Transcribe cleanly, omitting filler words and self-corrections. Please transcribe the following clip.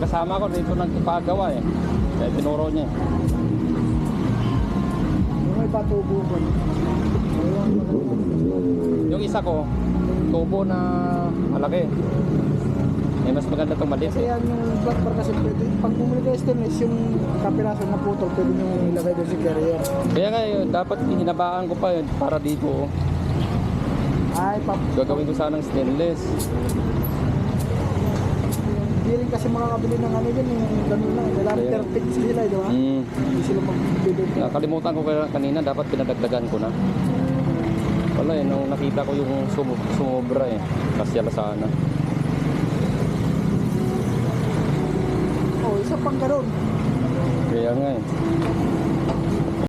kasama ko dito nagpagawa eh. Kaya tinuro niya. Yung may patubo ko. Yung isa ko, tubo na malaki. Eh, mas maganda itong maliit Kasi eh. yan yung flat bar kasi pwede. Pag bumili kayo stainless, yung kapiraso na putol, pwede nyo ilagay doon sa carrier. Kaya nga yun, dapat hinabaan ko pa yun para dito. Oh. Ay, Gagawin ko sanang stainless. Hindi rin kasi makakabili ng ano yun, yung ganun lang. Kailangan Ayan. perfect sila, di ba? Hindi sila magbibili. Nakalimutan ko kanina, dapat pinadagdagan ko na. Wala eh, nung nakita ko yung sumobra eh. Kasyala sana. Oh, isa pang ganun. Kaya nga eh.